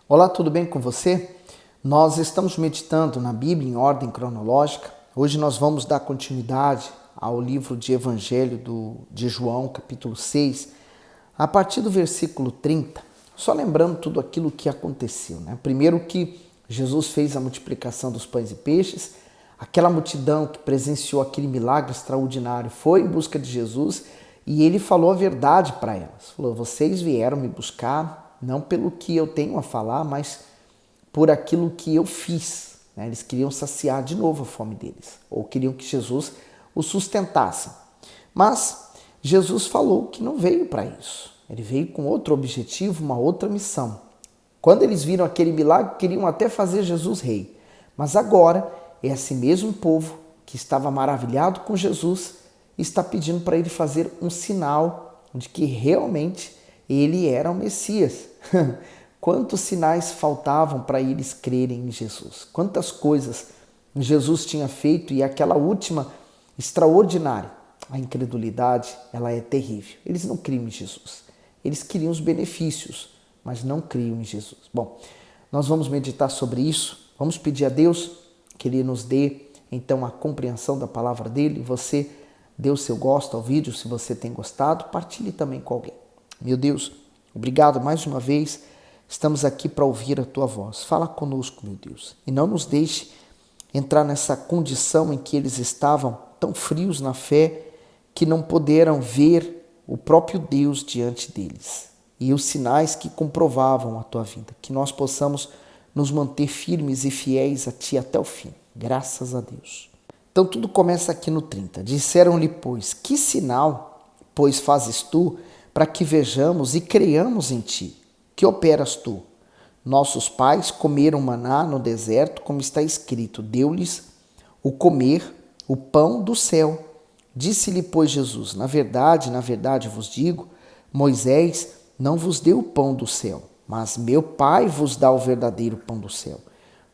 Olá, tudo bem com você? Nós estamos meditando na Bíblia em ordem cronológica. Hoje nós vamos dar continuidade ao livro de Evangelho de João, capítulo 6, a partir do versículo 30. Só lembrando tudo aquilo que aconteceu, né? Primeiro que Jesus fez a multiplicação dos pães e peixes, aquela multidão que presenciou aquele milagre extraordinário foi em busca de Jesus e ele falou a verdade para elas. Falou, vocês vieram me buscar não pelo que eu tenho a falar, mas por aquilo que eu fiz. Né? Eles queriam saciar de novo a fome deles, ou queriam que Jesus os sustentasse. Mas Jesus falou que não veio para isso. Ele veio com outro objetivo, uma outra missão. Quando eles viram aquele milagre, queriam até fazer Jesus rei. Mas agora, esse mesmo povo que estava maravilhado com Jesus está pedindo para ele fazer um sinal de que realmente ele era o Messias. Quantos sinais faltavam para eles crerem em Jesus? Quantas coisas Jesus tinha feito e aquela última extraordinária. A incredulidade, ela é terrível. Eles não criam em Jesus. Eles queriam os benefícios, mas não criam em Jesus. Bom, nós vamos meditar sobre isso. Vamos pedir a Deus que Ele nos dê, então, a compreensão da palavra dEle. Você dê o seu gosto ao vídeo, se você tem gostado, partilhe também com alguém. Meu Deus, obrigado mais uma vez. Estamos aqui para ouvir a Tua voz. Fala conosco, meu Deus. E não nos deixe entrar nessa condição em que eles estavam tão frios na fé que não puderam ver o próprio Deus diante deles. E os sinais que comprovavam a Tua vida. Que nós possamos nos manter firmes e fiéis a Ti até o fim. Graças a Deus. Então tudo começa aqui no 30. Disseram-lhe, pois, que sinal, pois, fazes tu para que vejamos e creiamos em ti? Que operas tu? Nossos pais comeram maná no deserto, como está escrito, deu-lhes o comer o pão do céu. Disse-lhe, pois, Jesus, na verdade vos digo, Moisés não vos deu o pão do céu, mas meu Pai vos dá o verdadeiro pão do céu.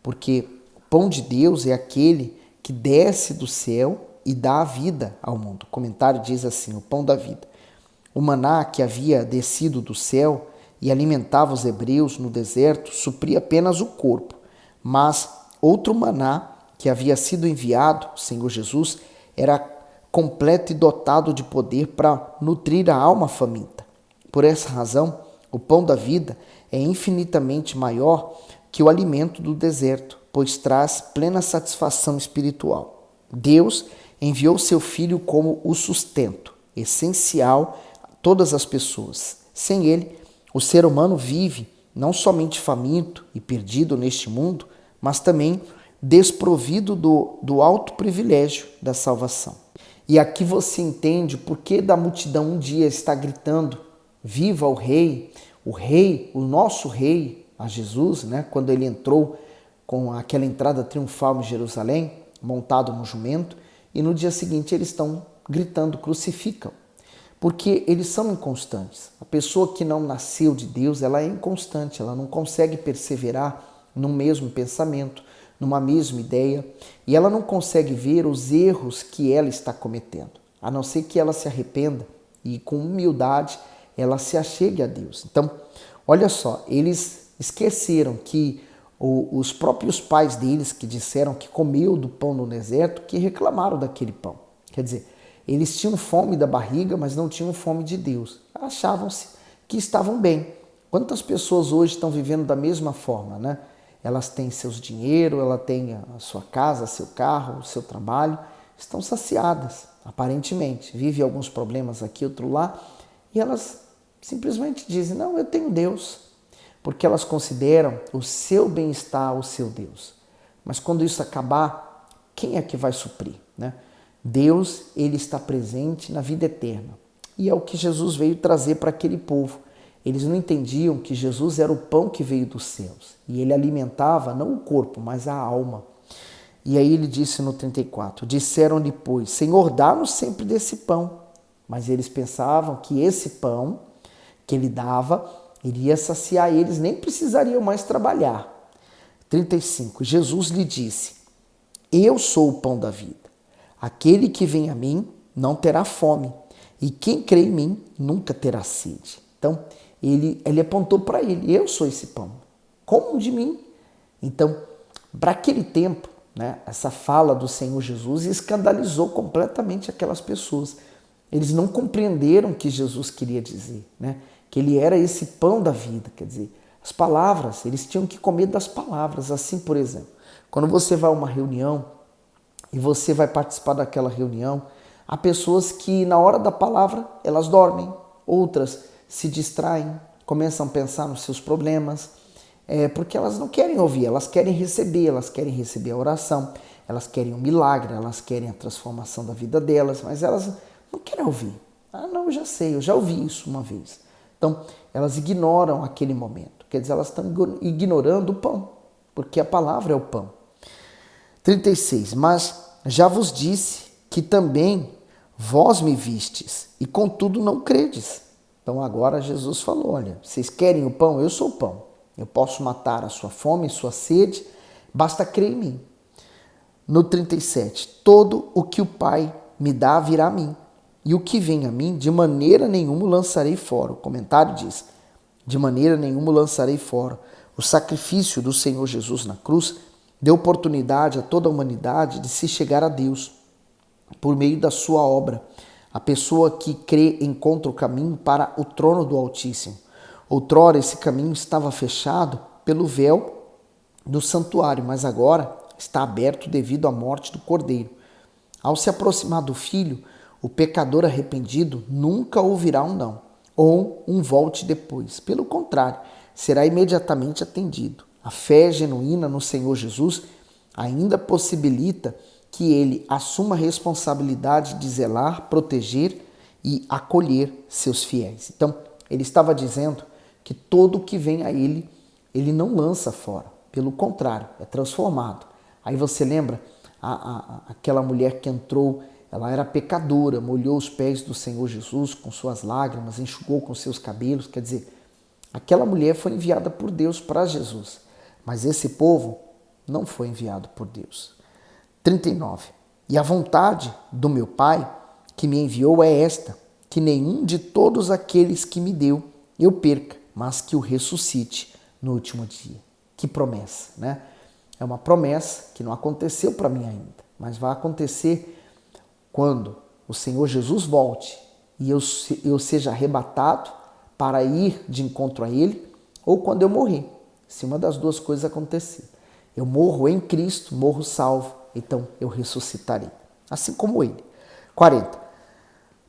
Porque o pão de Deus é aquele que desce do céu e dá a vida ao mundo. O comentário diz assim, o pão da vida. O maná que havia descido do céu e alimentava os hebreus no deserto supria apenas o corpo, mas outro maná que havia sido enviado, o Senhor Jesus, era completo e dotado de poder para nutrir a alma faminta. Por essa razão, o pão da vida é infinitamente maior que o alimento do deserto, pois traz plena satisfação espiritual. Deus enviou seu Filho como o sustento essencial a todas as pessoas. Sem ele, o ser humano vive não somente faminto e perdido neste mundo, mas também desprovido do alto privilégio da salvação. E aqui você entende por que da multidão um dia está gritando, viva o rei, o nosso rei, a Jesus, né? Quando ele entrou com aquela entrada triunfal em Jerusalém, montado no jumento, e no dia seguinte eles estão gritando, crucificam. Porque eles são inconstantes. A pessoa que não nasceu de Deus, ela é inconstante, ela não consegue perseverar no mesmo pensamento, numa mesma ideia, e ela não consegue ver os erros que ela está cometendo, a não ser que ela se arrependa e com humildade ela se achegue a Deus. Então, olha só, eles esqueceram que os próprios pais deles que disseram que comeu do pão no deserto, que reclamaram daquele pão. Quer dizer, eles tinham fome da barriga, mas não tinham fome de Deus. Achavam-se que estavam bem. Quantas pessoas hoje estão vivendo da mesma forma, né? Elas têm seus dinheiro, ela tem a sua casa, seu carro, o seu trabalho, estão saciadas, aparentemente. Vivem alguns problemas aqui, outro lá, e elas simplesmente dizem, não, eu tenho Deus, porque elas consideram o seu bem-estar o seu Deus. Mas quando isso acabar, quem é que vai suprir, né? Deus, ele está presente na vida eterna. E é o que Jesus veio trazer para aquele povo. Eles não entendiam que Jesus era o pão que veio dos céus. E ele alimentava não o corpo, mas a alma. E aí ele disse no 34, disseram-lhe, pois, Senhor, dá-nos sempre desse pão. Mas eles pensavam que esse pão que ele dava iria saciar eles, nem precisariam mais trabalhar. 35, Jesus lhe disse, eu sou o pão da vida. Aquele que vem a mim não terá fome, e quem crê em mim nunca terá sede. Então, ele apontou para ele, eu sou esse pão. comam de mim. Então, para aquele tempo, né, essa fala do Senhor Jesus escandalizou completamente aquelas pessoas. Eles não compreenderam o que Jesus queria dizer, né? Que ele era esse pão da vida, quer dizer, as palavras, eles tinham que comer das palavras. Assim, por exemplo, quando você vai a uma reunião e você vai participar daquela reunião, há pessoas que na hora da palavra elas dormem, outras se distraem, começam a pensar nos seus problemas, porque elas não querem ouvir, elas querem receber a oração, elas querem um milagre, elas querem a transformação da vida delas, mas elas não querem ouvir. Ah, não, eu já sei, eu já ouvi isso uma vez. Então, elas ignoram aquele momento. Quer dizer, elas estão ignorando o pão, porque a palavra é o pão. 36. Mas já vos disse que também vós me vistes, e contudo não credes. Então agora Jesus falou, olha, vocês querem o pão? Eu sou o pão. Eu posso matar a sua fome e sua sede, basta crer em mim. No 37. Todo o que o Pai me dá virá a mim, e o que vem a mim, de maneira nenhuma o lançarei fora. O comentário diz, de maneira nenhuma o lançarei fora. O sacrifício do Senhor Jesus na cruz deu oportunidade a toda a humanidade de se chegar a Deus por meio da sua obra. A pessoa que crê encontra o caminho para o trono do Altíssimo. Outrora esse caminho estava fechado pelo véu do santuário, mas agora está aberto devido à morte do Cordeiro. Ao se aproximar do Filho, o pecador arrependido nunca ouvirá um não, ou um volte depois. Pelo contrário, será imediatamente atendido. A fé genuína no Senhor Jesus ainda possibilita que ele assuma a responsabilidade de zelar, proteger e acolher seus fiéis. Então, ele estava dizendo que todo o que vem a ele, ele não lança fora. Pelo contrário, é transformado. Aí você lembra aquela mulher que entrou, ela era pecadora, molhou os pés do Senhor Jesus com suas lágrimas, enxugou com seus cabelos. Quer dizer, aquela mulher foi enviada por Deus para Jesus, mas esse povo não foi enviado por Deus. 39. E a vontade do meu Pai que me enviou é esta, que nenhum de todos aqueles que me deu eu perca, mas que o ressuscite no último dia. Que promessa, né? É uma promessa que não aconteceu para mim ainda, mas vai acontecer quando o Senhor Jesus volte e eu seja arrebatado para ir de encontro a Ele, ou quando eu morrer, se uma das duas coisas acontecer. Eu morro em Cristo, morro salvo, então eu ressuscitarei, assim como Ele. 40.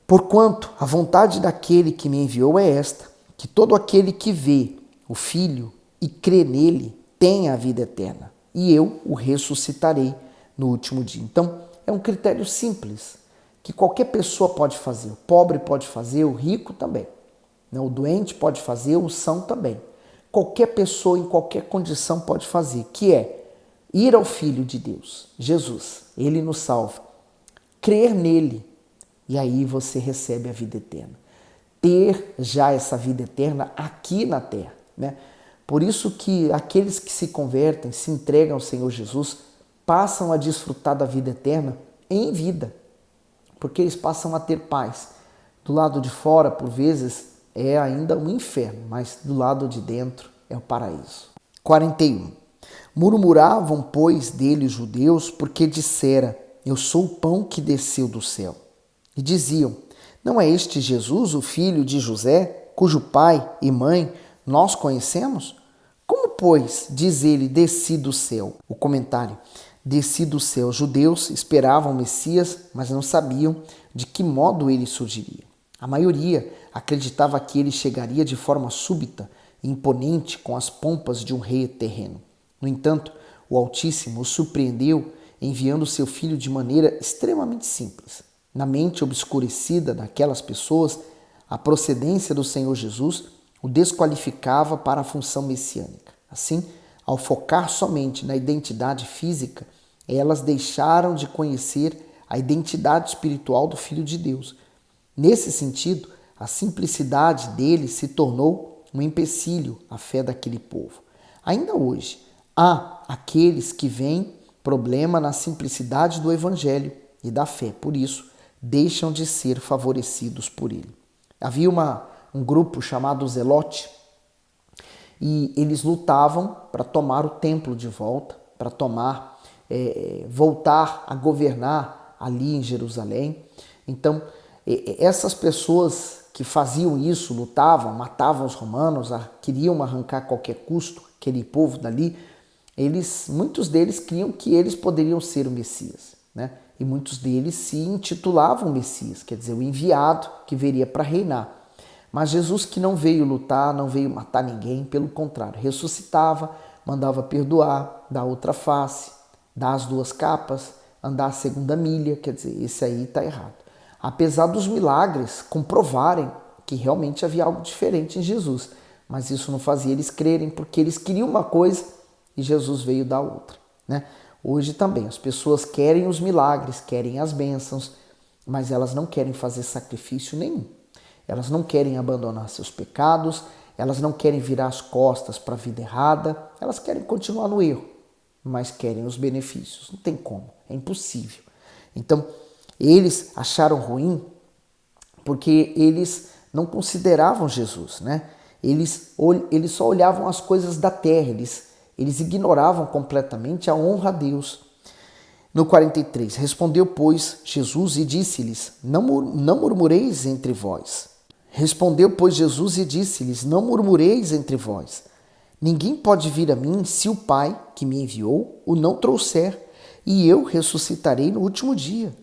Porquanto a vontade daquele que me enviou é esta, que todo aquele que vê o Filho e crê nele tenha a vida eterna, e eu o ressuscitarei no último dia. Então, é um critério simples, que qualquer pessoa pode fazer. O pobre pode fazer, o rico também. O doente pode fazer, o são também. Qualquer pessoa, em qualquer condição, pode fazer, que é ir ao Filho de Deus, Jesus, Ele nos salva, crer nele, e aí você recebe a vida eterna. Ter já essa vida eterna aqui na terra, né? Por isso que aqueles que se convertem, se entregam ao Senhor Jesus, passam a desfrutar da vida eterna em vida, porque eles passam a ter paz. Do lado de fora, por vezes, é ainda um inferno, mas do lado de dentro é o paraíso. 41. Murmuravam, pois, dele os judeus, porque dissera, eu sou o pão que desceu do céu. E diziam, não é este Jesus, o filho de José, cujo pai e mãe nós conhecemos? Como, pois, diz ele, desci do céu? O comentário, desci do céu. Os judeus esperavam o Messias, mas não sabiam de que modo ele surgiria. A maioria acreditava que ele chegaria de forma súbita e imponente com as pompas de um rei terreno. No entanto, o Altíssimo o surpreendeu enviando seu filho de maneira extremamente simples. Na mente obscurecida daquelas pessoas, a procedência do Senhor Jesus o desqualificava para a função messiânica. Assim, ao focar somente na identidade física, elas deixaram de conhecer a identidade espiritual do Filho de Deus. Nesse sentido, a simplicidade dele se tornou um empecilho à fé daquele povo. Ainda hoje, há aqueles que veem problema na simplicidade do Evangelho e da fé, por isso, deixam de ser favorecidos por ele. Havia um grupo chamado Zelote, e eles lutavam para tomar o templo de volta, para voltar a governar ali em Jerusalém. Então, essas pessoas que faziam isso, lutavam, matavam os romanos, queriam arrancar a qualquer custo aquele povo dali, muitos deles criam que eles poderiam ser o Messias, né? E muitos deles se intitulavam Messias, quer dizer, o enviado que viria para reinar. Mas Jesus, que não veio lutar, não veio matar ninguém, pelo contrário, ressuscitava, mandava perdoar, dar outra face, dar as duas capas, andar a segunda milha, quer dizer, esse aí está errado. Apesar dos milagres comprovarem que realmente havia algo diferente em Jesus, mas isso não fazia eles crerem, porque eles queriam uma coisa e Jesus veio dar outra, né? Hoje também as pessoas querem os milagres, querem as bênçãos, mas elas não querem fazer sacrifício nenhum. Elas não querem abandonar seus pecados, elas não querem virar as costas para a vida errada, elas querem continuar no erro, mas querem os benefícios. Não tem como, é impossível. Então, eles acharam ruim porque eles não consideravam Jesus, né? Eles só olhavam as coisas da terra, eles ignoravam completamente a honra a Deus. No 43, respondeu, pois, Jesus e disse-lhes, não murmureis entre vós. Respondeu, pois, Jesus e disse-lhes, não murmureis entre vós. Ninguém pode vir a mim se o Pai, que me enviou, o não trouxer, e eu ressuscitarei no último dia.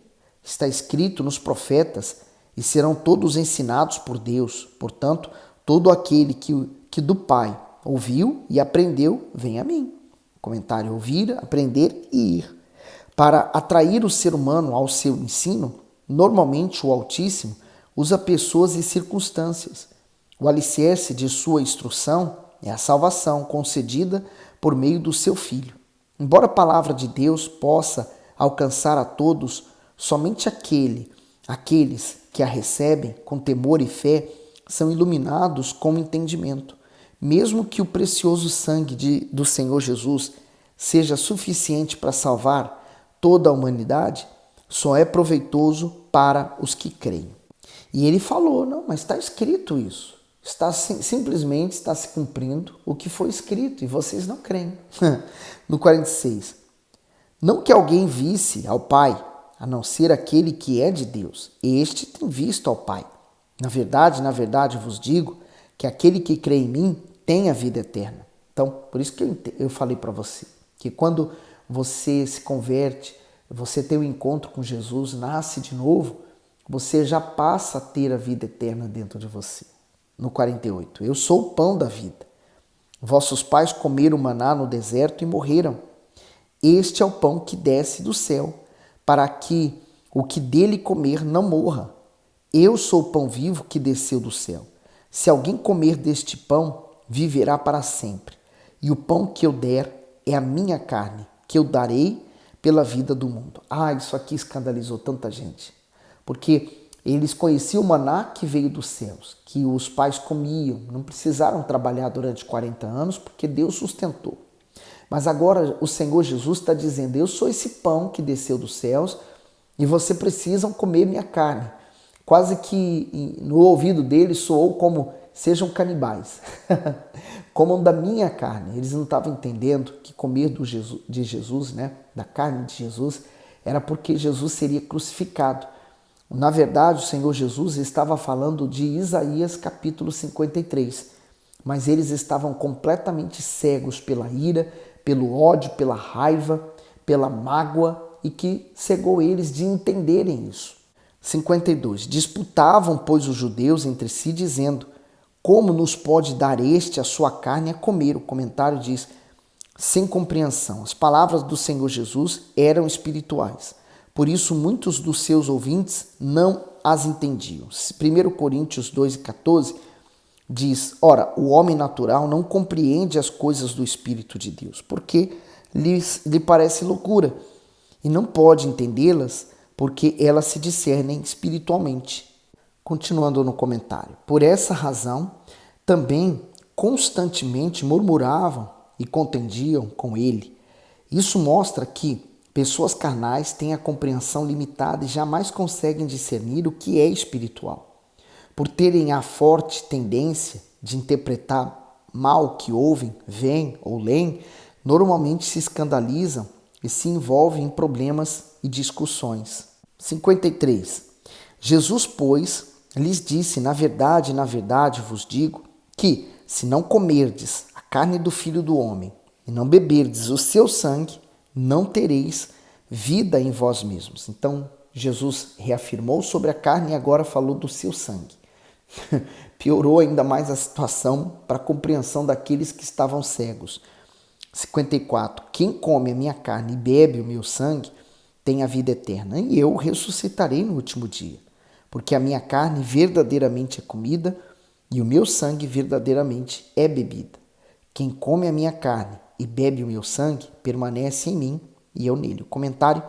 Está escrito nos profetas, e serão todos ensinados por Deus. Portanto, todo aquele que do Pai ouviu e aprendeu, vem a mim. Comentário: ouvir, aprender e ir. Para atrair o ser humano ao seu ensino, normalmente o Altíssimo usa pessoas e circunstâncias. O alicerce de sua instrução é a salvação concedida por meio do seu Filho. Embora a palavra de Deus possa alcançar a todos, somente aqueles que a recebem com temor e fé são iluminados com entendimento. Mesmo que o precioso sangue do Senhor Jesus seja suficiente para salvar toda a humanidade, só é proveitoso para os que creem. E ele falou, não, mas está escrito isso. Simplesmente está se cumprindo o que foi escrito e vocês não creem. No 46, não que alguém visse ao Pai, a não ser aquele que é de Deus. Este tem visto ao Pai. Na verdade vos digo que aquele que crê em mim tem a vida eterna. Então, por isso que eu falei para você, que quando você se converte, você tem um encontro com Jesus, nasce de novo, você já passa a ter a vida eterna dentro de você. No 48, eu sou o pão da vida. Vossos pais comeram maná no deserto e morreram. Este é o pão que desce do céu, para que o que dele comer não morra. Eu sou o pão vivo que desceu do céu. Se alguém comer deste pão, viverá para sempre. E o pão que eu der é a minha carne, que eu darei pela vida do mundo. Isso aqui escandalizou tanta gente. Porque eles conheciam o maná que veio dos céus, que os pais comiam, não precisaram trabalhar durante 40 anos, porque Deus sustentou. Mas agora o Senhor Jesus está dizendo, eu sou esse pão que desceu dos céus e vocês precisam comer minha carne. Quase que no ouvido deles soou como, sejam canibais, comam da minha carne. Eles não estavam entendendo que comer de Jesus, né, da carne de Jesus, era porque Jesus seria crucificado. Na verdade, o Senhor Jesus estava falando de Isaías capítulo 53, mas eles estavam completamente cegos pela ira, pelo ódio, pela raiva, pela mágoa e que cegou eles de entenderem isso. 52. Disputavam, pois, os judeus entre si, dizendo, como nos pode dar este a sua carne a comer? O comentário diz, sem compreensão. As palavras do Senhor Jesus eram espirituais. Por isso, muitos dos seus ouvintes não as entendiam. 1 Coríntios 2,14 diz, ora, o homem natural não compreende as coisas do Espírito de Deus, porque lhe parece loucura, e não pode entendê-las, porque elas se discernem espiritualmente. Continuando no comentário. Por essa razão, também constantemente murmuravam e contendiam com ele. Isso mostra que pessoas carnais têm a compreensão limitada e jamais conseguem discernir o que é espiritual. Por terem a forte tendência de interpretar mal que ouvem, veem ou leem, normalmente se escandalizam e se envolvem em problemas e discussões. 53. Jesus, pois, lhes disse: na verdade vos digo que, se não comerdes a carne do Filho do Homem e não beberdes o seu sangue, não tereis vida em vós mesmos. Então, Jesus reafirmou sobre a carne e agora falou do seu sangue. Piorou ainda mais a situação para a compreensão daqueles que estavam cegos. 54. Quem come a minha carne e bebe o meu sangue tem a vida eterna, e eu ressuscitarei no último dia. Porque a minha carne verdadeiramente é comida e o meu sangue verdadeiramente é bebida. Quem come a minha carne e bebe o meu sangue permanece em mim e eu nele. O comentário: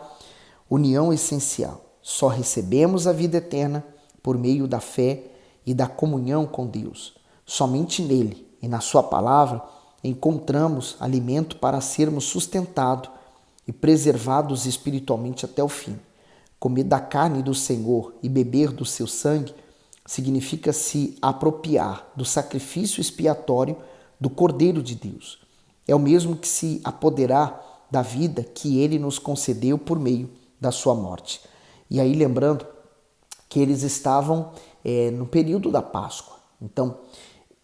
união essencial. Só recebemos a vida eterna por meio da fé e da comunhão com Deus. Somente nele e na sua palavra encontramos alimento para sermos sustentados e preservados espiritualmente até o fim. Comer da carne do Senhor e beber do seu sangue significa se apropriar do sacrifício expiatório do Cordeiro de Deus. É o mesmo que se apoderar da vida que ele nos concedeu por meio da sua morte. E aí, lembrando que eles estavam no período da Páscoa. Então,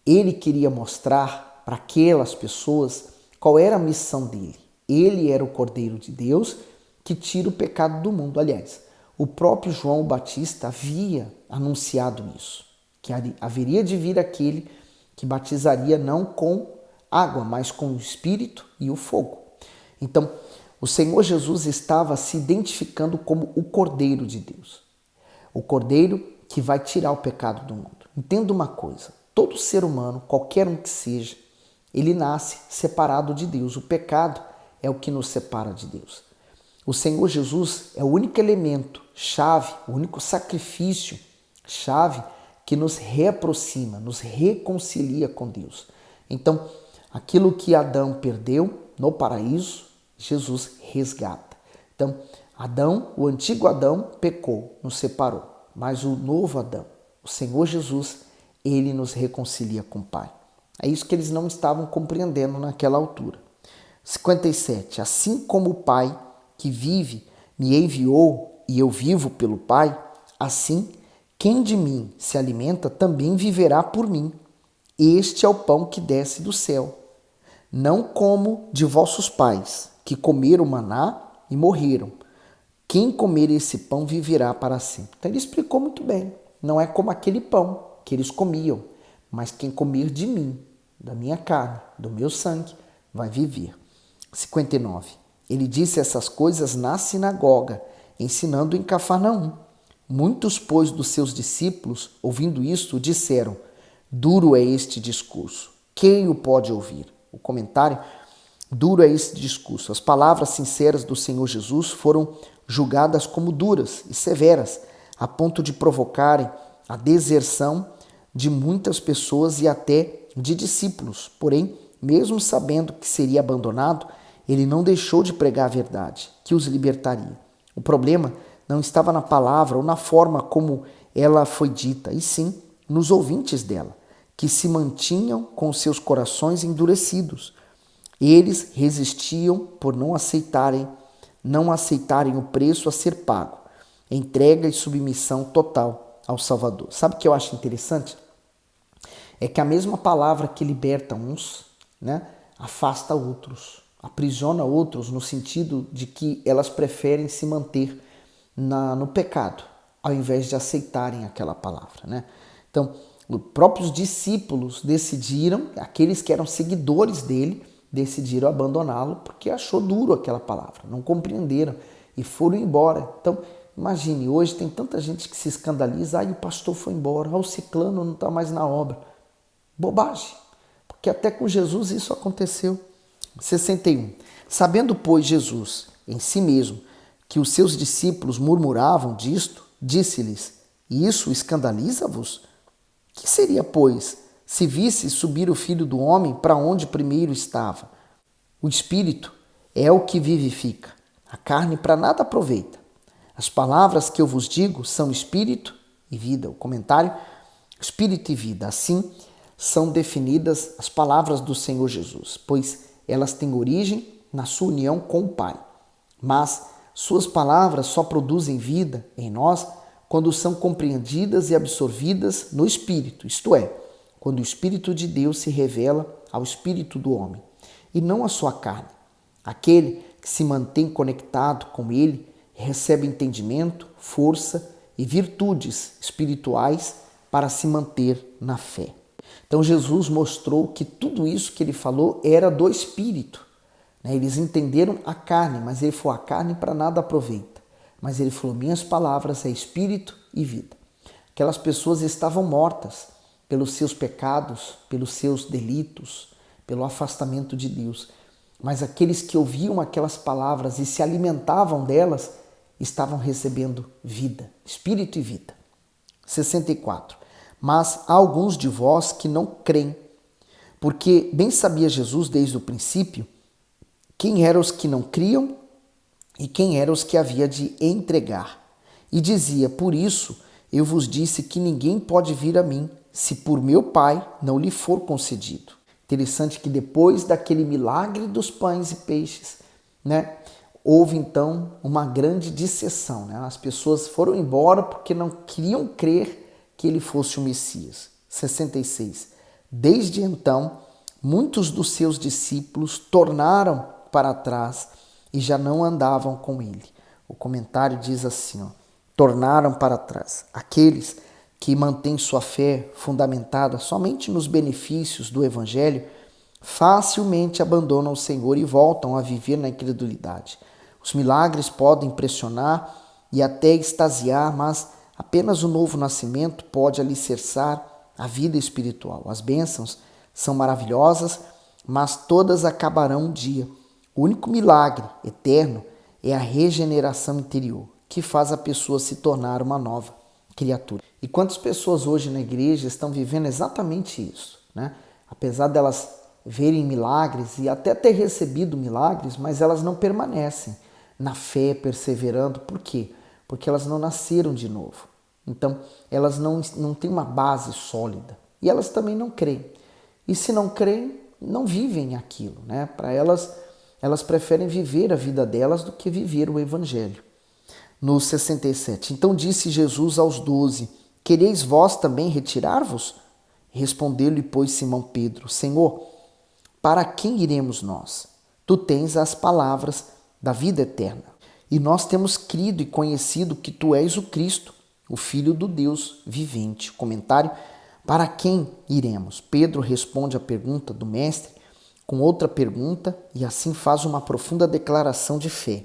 ele queria mostrar para aquelas pessoas qual era a missão dele. Ele era o Cordeiro de Deus que tira o pecado do mundo. Aliás, o próprio João Batista havia anunciado isso, que haveria de vir aquele que batizaria não com água, mas com o Espírito e o fogo. Então, o Senhor Jesus estava se identificando como o Cordeiro de Deus. O Cordeiro que vai tirar o pecado do mundo. Entenda uma coisa, todo ser humano, qualquer um que seja, ele nasce separado de Deus. O pecado é o que nos separa de Deus. O Senhor Jesus é o único elemento, chave, o único sacrifício, chave, que nos reaproxima, nos reconcilia com Deus. Então, aquilo que Adão perdeu no paraíso, Jesus resgata. Então, Adão, o antigo Adão, pecou, nos separou. Mas o novo Adão, o Senhor Jesus, ele nos reconcilia com o Pai. É isso que eles não estavam compreendendo naquela altura. 57. Assim como o Pai que vive me enviou e eu vivo pelo Pai, assim quem de mim se alimenta também viverá por mim. Este é o pão que desce do céu. Não como de vossos pais, que comeram maná e morreram. Quem comer esse pão viverá para sempre. Então ele explicou muito bem. Não é como aquele pão que eles comiam, mas quem comer de mim, da minha carne, do meu sangue, vai viver. 59. Ele disse essas coisas na sinagoga, ensinando em Cafarnaum. Muitos, pois, dos seus discípulos, ouvindo isto, disseram: duro é este discurso, quem o pode ouvir? O comentário: duro é este discurso. As palavras sinceras do Senhor Jesus foram julgadas como duras e severas, a ponto de provocarem a deserção de muitas pessoas e até de discípulos. Porém, mesmo sabendo que seria abandonado, ele não deixou de pregar a verdade, que os libertaria. O problema não estava na palavra ou na forma como ela foi dita, e sim nos ouvintes dela, que se mantinham com seus corações endurecidos. Eles resistiam por não aceitarem o preço a ser pago, entrega e submissão total ao Salvador. Sabe o que eu acho interessante? É que a mesma palavra que liberta uns, afasta outros, aprisiona outros, no sentido de que elas preferem se manter no pecado, ao invés de aceitarem aquela palavra. Então, os próprios discípulos decidiram, aqueles que eram seguidores dele, decidiram abandoná-lo porque achou duro aquela palavra, não compreenderam e foram embora. Então, imagine, hoje tem tanta gente que se escandaliza: o pastor foi embora, o ciclano não está mais na obra. Bobagem, porque até com Jesus isso aconteceu. 61. Sabendo, pois, Jesus em si mesmo que os seus discípulos murmuravam disto, disse-lhes: isso escandaliza-vos? Que seria, pois, se visse subir o Filho do Homem para onde primeiro estava? O Espírito é o que vivifica, a carne para nada aproveita. As palavras que eu vos digo são Espírito e vida. O comentário: Espírito e vida. Assim, são definidas as palavras do Senhor Jesus, pois elas têm origem na sua união com o Pai. Mas suas palavras só produzem vida em nós quando são compreendidas e absorvidas no Espírito, isto é, quando o Espírito de Deus se revela ao espírito do homem, e não à sua carne. Aquele que se mantém conectado com ele recebe entendimento, força e virtudes espirituais para se manter na fé. Então Jesus mostrou que tudo isso que ele falou era do Espírito. Eles entenderam a carne, mas ele falou, a carne para nada aproveita. Mas ele falou, minhas palavras é espírito e vida. Aquelas pessoas estavam mortas pelos seus pecados, pelos seus delitos, pelo afastamento de Deus. Mas aqueles que ouviam aquelas palavras e se alimentavam delas, estavam recebendo vida, espírito e vida. 64. Mas há alguns de vós que não creem, porque bem sabia Jesus desde o princípio quem eram os que não criam e quem eram os que havia de entregar. E dizia, por isso eu vos disse que ninguém pode vir a mim, se por meu Pai não lhe for concedido. Interessante que depois daquele milagre dos pães e peixes, houve então uma grande dissensão. As pessoas foram embora porque não queriam crer que ele fosse o Messias. 66. Desde então, muitos dos seus discípulos tornaram para trás e já não andavam com ele. O comentário diz assim, tornaram para trás. Aqueles que mantêm sua fé fundamentada somente nos benefícios do Evangelho, facilmente abandonam o Senhor e voltam a viver na incredulidade. Os milagres podem impressionar e até extasiar, mas apenas o novo nascimento pode alicerçar a vida espiritual. As bênçãos são maravilhosas, mas todas acabarão um dia. O único milagre eterno é a regeneração interior, que faz a pessoa se tornar uma nova criatura. E quantas pessoas hoje na igreja estão vivendo exatamente isso, Apesar delas verem milagres e até ter recebido milagres, mas elas não permanecem na fé, perseverando. Por quê? Porque elas não nasceram de novo. Então, elas não têm uma base sólida. E elas também não creem. E se não creem, não vivem aquilo. Para elas preferem viver a vida delas do que viver o Evangelho. No 67, então disse Jesus aos 12, quereis vós também retirar-vos? Respondeu-lhe, pois, Simão Pedro, Senhor, para quem iremos nós? Tu tens as palavras da vida eterna. E nós temos crido e conhecido que tu és o Cristo, o Filho do Deus vivente. Comentário, para quem iremos? Pedro responde à pergunta do mestre com outra pergunta e assim faz uma profunda declaração de fé.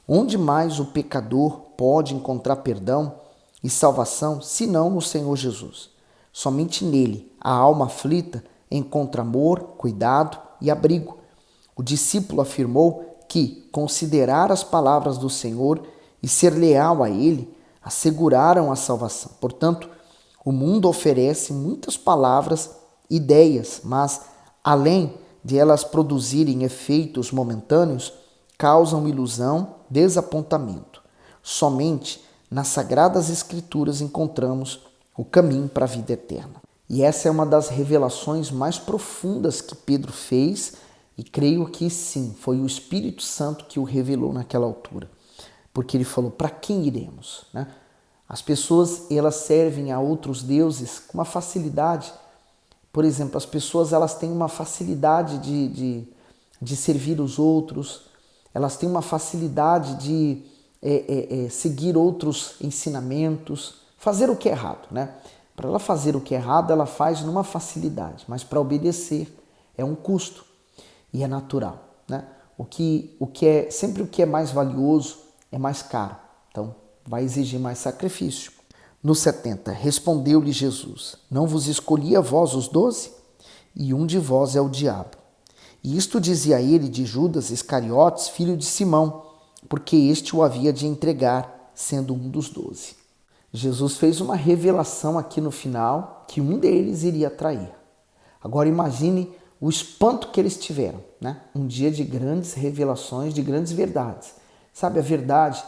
Onde mais o pecador pode encontrar perdão e salvação, senão no Senhor Jesus? Somente nele a alma aflita encontra amor, cuidado e abrigo. O discípulo afirmou que considerar as palavras do Senhor e ser leal a ele asseguraram a salvação. Portanto, o mundo oferece muitas palavras, ideias, mas além de elas produzirem efeitos momentâneos, causam ilusão, desapontamento. Somente nas Sagradas Escrituras encontramos o caminho para a vida eterna. E essa é uma das revelações mais profundas que Pedro fez, e creio que sim, foi o Espírito Santo que o revelou naquela altura. Porque ele falou, para quem iremos? As pessoas, elas servem a outros deuses com uma facilidade. Por exemplo, as pessoas, elas têm uma facilidade de servir os outros, elas têm uma facilidade de seguir outros ensinamentos, fazer o que é errado, Para ela fazer o que é errado, ela faz numa facilidade, mas para obedecer é um custo e é natural, Sempre o que é mais valioso é mais caro, então vai exigir mais sacrifício. No 70, respondeu-lhe Jesus, não vos escolhi a vós os 12? E um de vós é o diabo. E isto dizia ele de Judas Iscariotes, filho de Simão, porque este o havia de entregar, sendo um dos 12. Jesus fez uma revelação aqui no final, que um deles iria trair. Agora imagine o espanto que eles tiveram, Um dia de grandes revelações, de grandes verdades. Sabe, a verdade,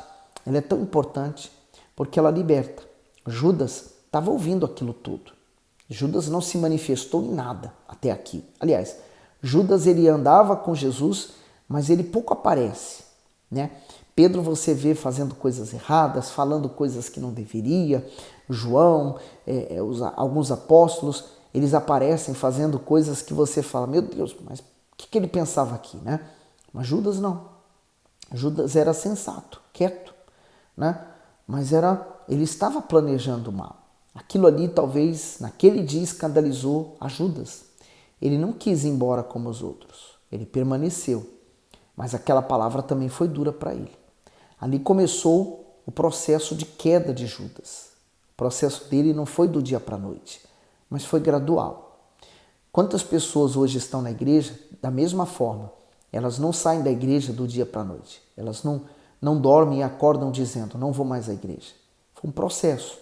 ela é tão importante porque ela liberta. Judas estava ouvindo aquilo tudo. Judas não se manifestou em nada até aqui. Aliás, Judas ele andava com Jesus, mas ele pouco aparece, né? Pedro você vê fazendo coisas erradas, falando coisas que não deveria. João, alguns apóstolos, eles aparecem fazendo coisas que você fala, meu Deus, mas o que ele pensava aqui, né? Mas Judas não. Judas era sensato, quieto, né? Mas ele estava planejando mal. Aquilo ali talvez naquele dia escandalizou a Judas. Ele não quis ir embora como os outros. Ele permaneceu. Mas aquela palavra também foi dura para ele. Ali começou o processo de queda de Judas. O processo dele não foi do dia para a noite, mas foi gradual. Quantas pessoas hoje estão na igreja da mesma forma? Elas não saem da igreja do dia para a noite. Elas não dormem e acordam dizendo, não vou mais à igreja. Foi um processo,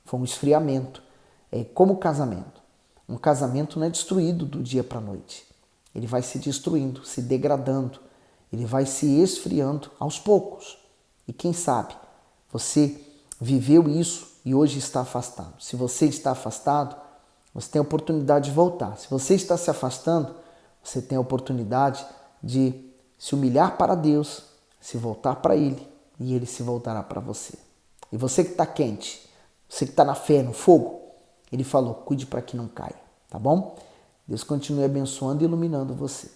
foi um esfriamento. É como o casamento. Um casamento não é destruído do dia para a noite. Ele vai se destruindo, se degradando. Ele vai se esfriando aos poucos. E quem sabe, você viveu isso e hoje está afastado. Se você está afastado, você tem a oportunidade de voltar. Se você está se afastando, você tem a oportunidade de se humilhar para Deus, se voltar para Ele e Ele se voltará para você. E você que está quente, você que está na fé, no fogo, Ele falou, cuide para que não caia, tá bom? Deus continue abençoando e iluminando você.